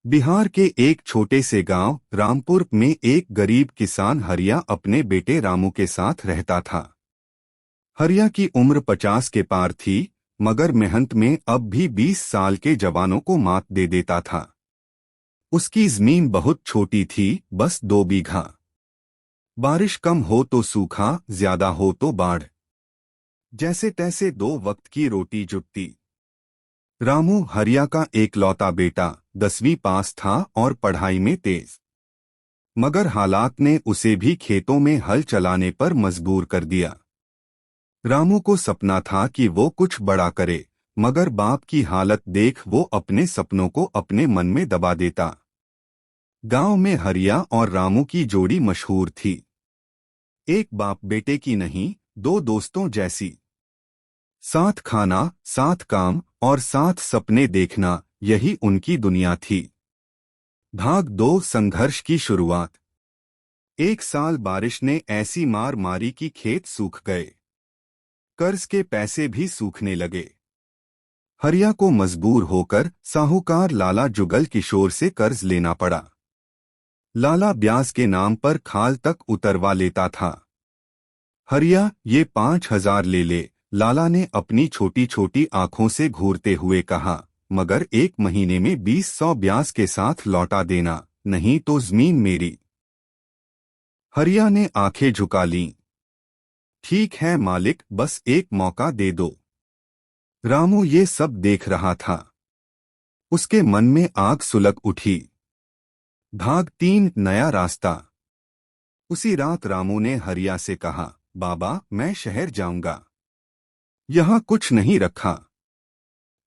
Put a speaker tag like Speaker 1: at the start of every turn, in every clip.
Speaker 1: बिहार के एक छोटे से गांव रामपुर में एक गरीब किसान हरिया अपने बेटे रामू के साथ रहता था। हरिया की उम्र 50 के पार थी, मगर मेहनत में अब भी 20 साल के जवानों को मात दे देता था। उसकी जमीन बहुत छोटी थी, बस 2 बीघा। बारिश कम हो तो सूखा, ज्यादा हो तो बाढ़। जैसे तैसे 2 वक्त की रोटी जुटती। रामू हरिया का एकलौता बेटा 10वीं पास था और पढ़ाई में तेज। मगर हालात ने उसे भी खेतों में हल चलाने पर मजबूर कर दिया। रामू को सपना था कि वो कुछ बड़ा करे, मगर बाप की हालत देख वो अपने सपनों को अपने मन में दबा देता। गांव में हरिया और रामू की जोड़ी मशहूर थी। एक बाप बेटे की नहीं, दो दोस्तों जैसी। साथ खाना, साथ काम और साथ सपने देखना, यही उनकी दुनिया थी। भाग 2 संघर्ष की शुरुआत। एक साल बारिश ने ऐसी मार मारी कि खेत सूख गए। कर्ज के पैसे भी सूखने लगे। हरिया को मजबूर होकर साहूकार लाला जुगल किशोर से कर्ज लेना पड़ा। लाला ब्याज के नाम पर खाल तक उतरवा लेता था। हरिया, ये 5,000 ले ले, लाला ने अपनी छोटी छोटी आंखों से घूरते हुए कहा, मगर 1 महीने में 200 ब्याज के साथ लौटा देना, नहीं तो जमीन मेरी। हरिया ने आंखें झुका लीं। ठीक है मालिक, बस एक मौका दे दो। रामू ये सब देख रहा था। उसके मन में आग सुलग उठी। भाग 3 नया रास्ता। उसी रात रामू ने हरिया से कहा, बाबा मैं शहर जाऊंगा। यहाँ कुछ नहीं रखा।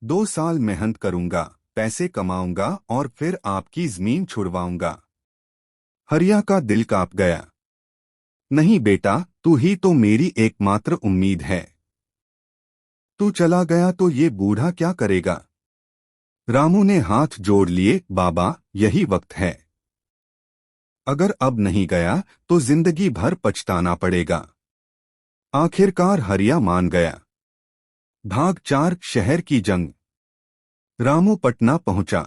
Speaker 1: 2 साल मेहनत करूंगा, पैसे कमाऊंगा और फिर आपकी जमीन छुड़वाऊंगा। हरिया का दिल कांप गया। नहीं बेटा, तू ही तो मेरी एकमात्र उम्मीद है। तू चला गया तो ये बूढ़ा क्या करेगा? रामू ने हाथ जोड़ लिए, बाबा यही वक्त है। अगर अब नहीं गया तो जिंदगी भर पछताना पड़ेगा। आखिरकार हरिया मान गया। भाग 4 शहर की जंग। रामू पटना पहुंचा।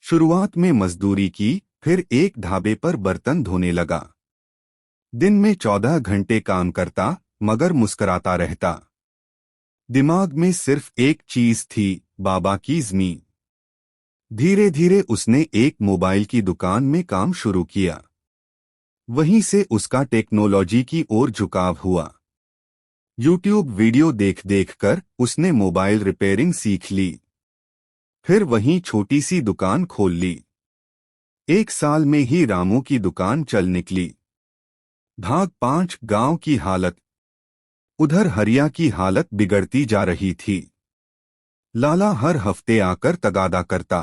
Speaker 1: शुरुआत में मजदूरी की, फिर एक ढाबे पर बर्तन धोने लगा। दिन में 14 घंटे काम करता, मगर मुस्कुराता रहता। दिमाग में सिर्फ एक चीज थी, बाबा की जमीन। धीरे धीरे उसने एक मोबाइल की दुकान में काम शुरू किया। वहीं से उसका टेक्नोलॉजी की ओर झुकाव हुआ। यूट्यूब वीडियो देख देख कर उसने मोबाइल रिपेयरिंग सीख ली। फिर वहीं छोटी सी दुकान खोल ली। 1 साल में ही रामू की दुकान चल निकली। भाग 5 गांव की हालत। उधर हरिया की हालत बिगड़ती जा रही थी। लाला हर हफ्ते आकर तगादा करता।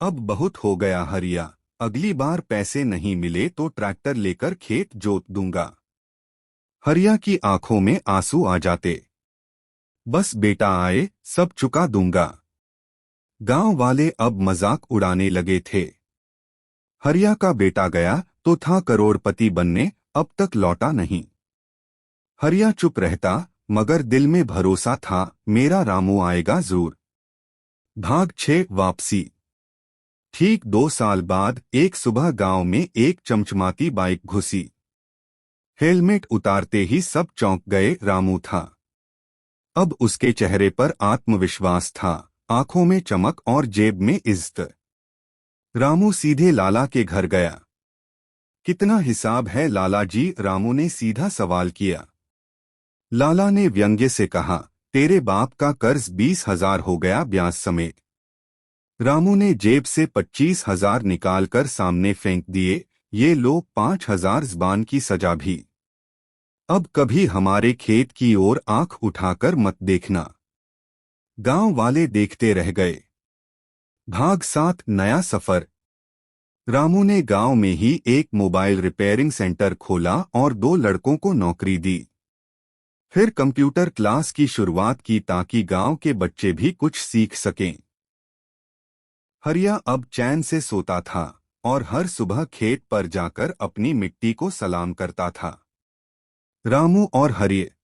Speaker 1: अब बहुत हो गया हरिया, अगली बार पैसे नहीं मिले तो ट्रैक्टर लेकर खेत जोत दूंगा। हरिया की आंखों में आंसू आ जाते। बस बेटा आए, सब चुका दूंगा। गांव वाले अब मजाक उड़ाने लगे थे। हरिया का बेटा गया तो था करोड़पति बनने, अब तक लौटा नहीं। हरिया चुप रहता, मगर दिल में भरोसा था, मेरा रामू आएगा जरूर। भाग 6 वापसी। ठीक 2 साल बाद एक सुबह गांव में एक चमचमाती बाइक घुसी। हेलमेट उतारते ही सब चौंक गए, रामू था। अब उसके चेहरे पर आत्मविश्वास था, आंखों में चमक और जेब में इज्जत। रामू सीधे लाला के घर गया। कितना हिसाब है लाला जी? रामू ने सीधा सवाल किया। लाला ने व्यंग्य से कहा, तेरे बाप का कर्ज 20,000 हो गया ब्याज समेत। रामू ने जेब से 25,000 निकालकर सामने फेंक दिए, ये लो 5,000 ज़बान की सजा भी। अब कभी हमारे खेत की ओर आंख उठाकर मत देखना। गांव वाले देखते रह गए। भाग 7 नया सफर। रामू ने गांव में ही एक मोबाइल रिपेयरिंग सेंटर खोला और 2 लड़कों को नौकरी दी। फिर कंप्यूटर क्लास की शुरुआत की ताकि गांव के बच्चे भी कुछ सीख सकें। हरिया अब चैन से सोता था और हर सुबह खेत पर जाकर अपनी मिट्टी को सलाम करता था। रामू और हरिया